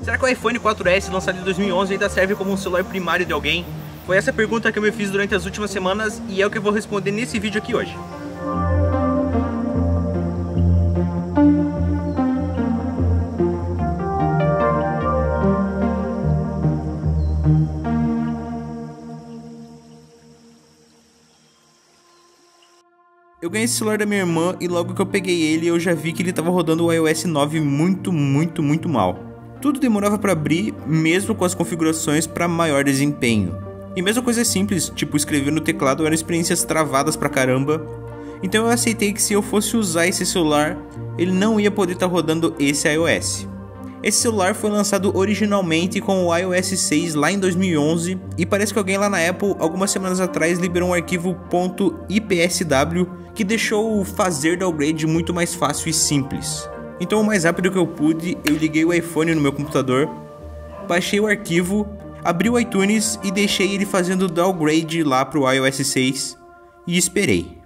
Será que o iPhone 4S lançado em 2011 ainda serve como um celular primário de alguém? Foi essa pergunta que eu me fiz durante as últimas semanas e é o que eu vou responder nesse vídeo aqui hoje. Eu ganhei esse celular da minha irmã e logo que eu peguei ele eu já vi que ele tava rodando o iOS 9 muito mal. Tudo demorava para abrir, mesmo com as configurações para maior desempenho. E mesmo coisas simples, tipo escrever no teclado, eram experiências travadas pra caramba. Então eu aceitei que se eu fosse usar esse celular, ele não ia poder estar rodando esse iOS. Esse celular foi lançado originalmente com o iOS 6 lá em 2011 e parece que alguém lá na Apple, algumas semanas atrás, liberou um arquivo .ipsw que deixou o fazer downgrade muito mais fácil e simples. Então o mais rápido que eu pude, eu liguei o iPhone no meu computador, baixei o arquivo, abri o iTunes e deixei ele fazendo downgrade lá pro iOS 6 e esperei.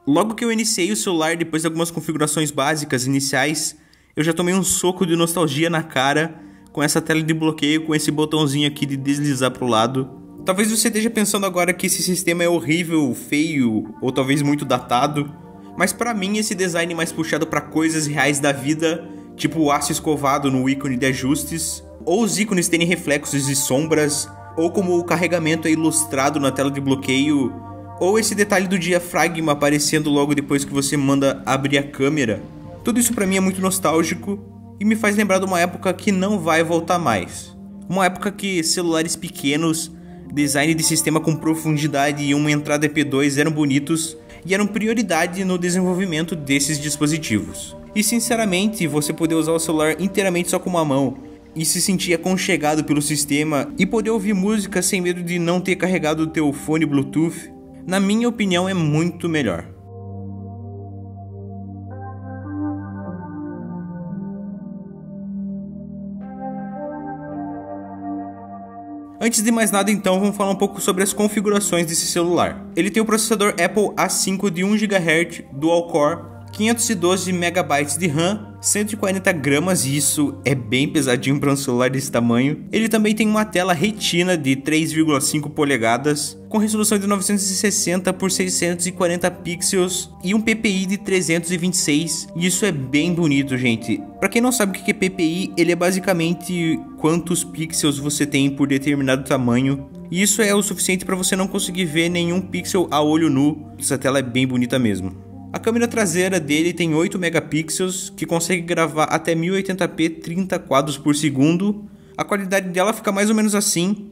Logo que eu iniciei o celular, depois de algumas configurações básicas iniciais, eu já tomei um soco de nostalgia na cara com essa tela de bloqueio, com esse botãozinho aqui de deslizar pro lado. Talvez você esteja pensando agora que esse sistema é horrível, feio ou talvez muito datado, mas pra mim esse design mais puxado pra coisas reais da vida, tipo o aço escovado no ícone de ajustes, ou os ícones terem reflexos e sombras, ou como o carregamento é ilustrado na tela de bloqueio, ou esse detalhe do diafragma aparecendo logo depois que você manda abrir a câmera. Tudo isso pra mim é muito nostálgico e me faz lembrar de uma época que não vai voltar mais. Uma época que celulares pequenos, design de sistema com profundidade e uma entrada EP2 eram bonitos e eram prioridade no desenvolvimento desses dispositivos. E sinceramente, você poder usar o celular inteiramente só com uma mão e se sentir aconchegado pelo sistema e poder ouvir música sem medo de não ter carregado o teu fone Bluetooth, na minha opinião é muito melhor. Antes de mais nada então, vamos falar um pouco sobre as configurações desse celular. Ele tem o processador Apple A5 de 1 GHz Dual Core, 512 MB de RAM, 140 gramas, e isso é bem pesadinho para um celular desse tamanho. Ele também tem uma tela Retina de 3,5 polegadas, com resolução de 960 por 640 pixels e um PPI de 326, e isso é bem bonito, gente. Para quem não sabe o que é PPI, ele é basicamente quantos pixels você tem por determinado tamanho, e isso é o suficiente para você não conseguir ver nenhum pixel a olho nu. Essa tela é bem bonita mesmo. A câmera traseira dele tem 8 megapixels, que consegue gravar até 1080p 30 quadros por segundo. A qualidade dela fica mais ou menos assim,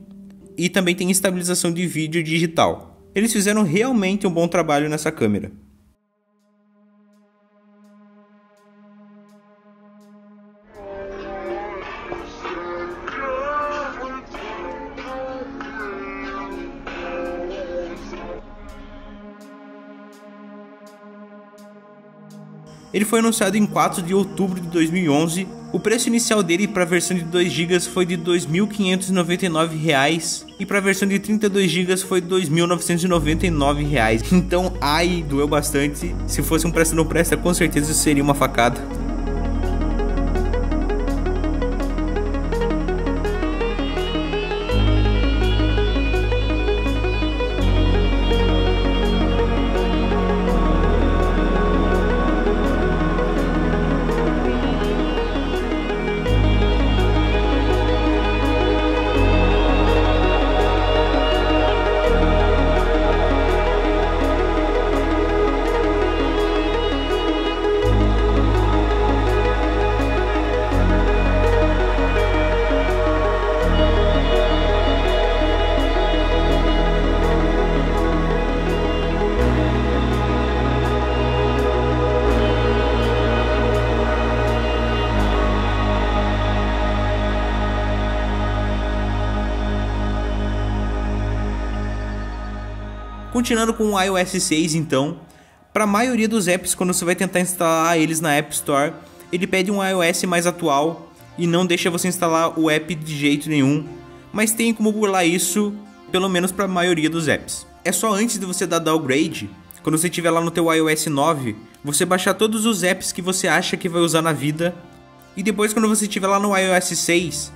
e também tem estabilização de vídeo digital. Eles fizeram realmente um bom trabalho nessa câmera. Ele foi anunciado em 4 de outubro de 2011. O preço inicial dele para a versão de 2 GB foi de R$ 2.599 e para a versão de 32 GB foi R$ 2.999. Então, ai, doeu bastante. Se fosse um presta não presta, com certeza seria uma facada. Continuando com o iOS 6 então, para a maioria dos apps, quando você vai tentar instalar eles na App Store, ele pede um iOS mais atual e não deixa você instalar o app de jeito nenhum, mas tem como burlar isso, pelo menos para a maioria dos apps. É só antes de você dar downgrade, quando você estiver lá no teu iOS 9, você baixar todos os apps que você acha que vai usar na vida, e depois quando você estiver lá no iOS 6,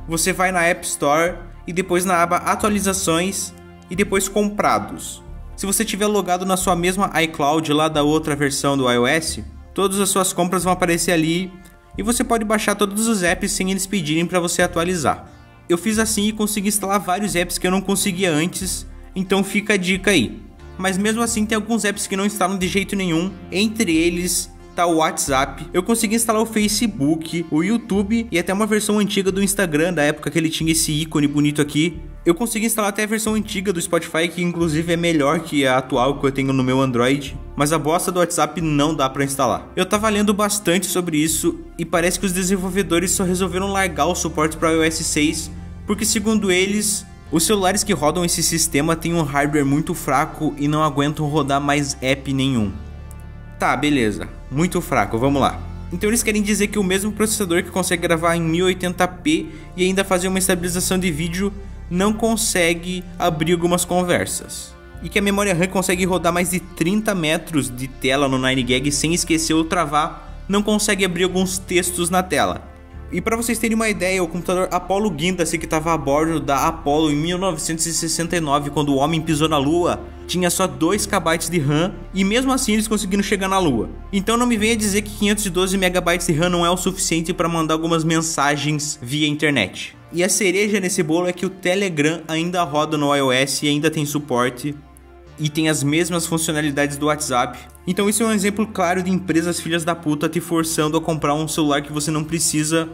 você vai na App Store e depois na aba atualizações e depois comprados. Se você tiver logado na sua mesma iCloud lá da outra versão do iOS, todas as suas compras vão aparecer ali e você pode baixar todos os apps sem eles pedirem para você atualizar. Eu fiz assim e consegui instalar vários apps que eu não conseguia antes, então fica a dica aí. Mas mesmo assim tem alguns apps que não instalam de jeito nenhum, entre eles tá o WhatsApp. Eu consegui instalar o Facebook, o YouTube e até uma versão antiga do Instagram, da época que ele tinha esse ícone bonito aqui. Eu consegui instalar até a versão antiga do Spotify, que inclusive é melhor que a atual que eu tenho no meu Android, mas a bosta do WhatsApp não dá pra instalar. Eu tava lendo bastante sobre isso e parece que os desenvolvedores só resolveram largar o suporte para iOS 6, porque segundo eles, os celulares que rodam esse sistema têm um hardware muito fraco e não aguentam rodar mais app nenhum. Tá, beleza, muito fraco, vamos lá. Então eles querem dizer que o mesmo processador que consegue gravar em 1080p e ainda fazer uma estabilização de vídeo não consegue abrir algumas conversas. E que a memória RAM consegue rodar mais de 30 metros de tela no 9GAG sem esquecer ou travar, não consegue abrir alguns textos na tela. E para vocês terem uma ideia, o computador Apollo Gyntas, que estava a bordo da Apollo em 1969, quando o homem pisou na Lua, tinha só 2 KB de RAM e mesmo assim eles conseguiram chegar na Lua. Então não me venha dizer que 512 MB de RAM não é o suficiente para mandar algumas mensagens via internet. E a cereja nesse bolo é que o Telegram ainda roda no iOS e ainda tem suporte e tem as mesmas funcionalidades do WhatsApp. Então isso é um exemplo claro de empresas filhas da puta te forçando a comprar um celular que você não precisa,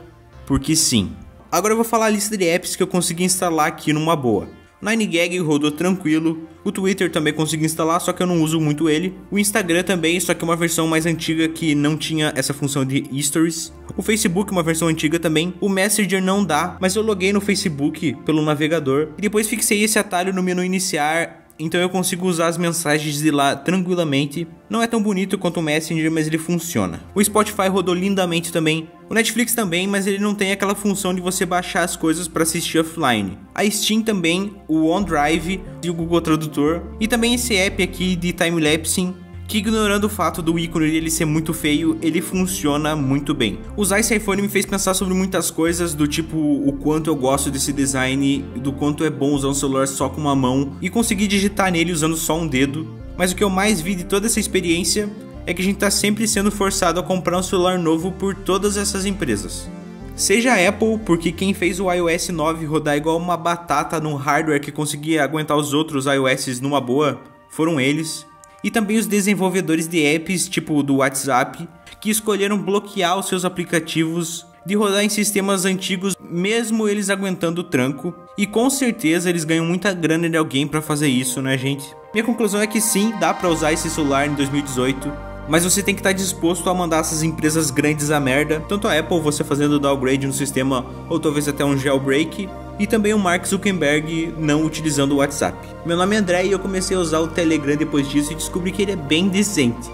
porque sim. Agora eu vou falar a lista de apps que eu consegui instalar aqui numa boa. 9GAG rodou tranquilo, o Twitter também consegui instalar, só que eu não uso muito ele. O Instagram também, só que uma versão mais antiga que não tinha essa função de Stories. O Facebook, uma versão antiga também. O Messenger não dá, mas eu loguei no Facebook pelo navegador e depois fixei esse atalho no menu iniciar. Então eu consigo usar as mensagens de lá tranquilamente. Não é tão bonito quanto o Messenger, mas ele funciona. O Spotify rodou lindamente também. O Netflix também, mas ele não tem aquela função de você baixar as coisas para assistir offline. A Steam também, o OneDrive e o Google Tradutor. E também esse app aqui de timelapsing, que ignorando o fato do ícone dele ser muito feio, ele funciona muito bem. Usar esse iPhone me fez pensar sobre muitas coisas, do tipo o quanto eu gosto desse design, do quanto é bom usar um celular só com uma mão e conseguir digitar nele usando só um dedo. Mas o que eu mais vi de toda essa experiência é que a gente tá sempre sendo forçado a comprar um celular novo por todas essas empresas. Seja a Apple, porque quem fez o iOS 9 rodar igual uma batata num hardware que conseguia aguentar os outros iOS numa boa, foram eles. E também os desenvolvedores de apps, tipo do WhatsApp, que escolheram bloquear os seus aplicativos de rodar em sistemas antigos, mesmo eles aguentando o tranco. E com certeza eles ganham muita grana de alguém pra fazer isso, né, gente? Minha conclusão é que sim, dá pra usar esse celular em 2018, mas você tem que estar disposto a mandar essas empresas grandes a merda. Tanto a Apple, você fazendo downgrade no sistema, ou talvez até um jailbreak. E também o Mark Zuckerberg não utilizando o WhatsApp. Meu nome é André e eu comecei a usar o Telegram depois disso e descobri que ele é bem decente.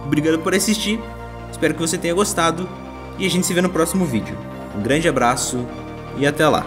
Obrigado por assistir, espero que você tenha gostado e a gente se vê no próximo vídeo. Um grande abraço e até lá.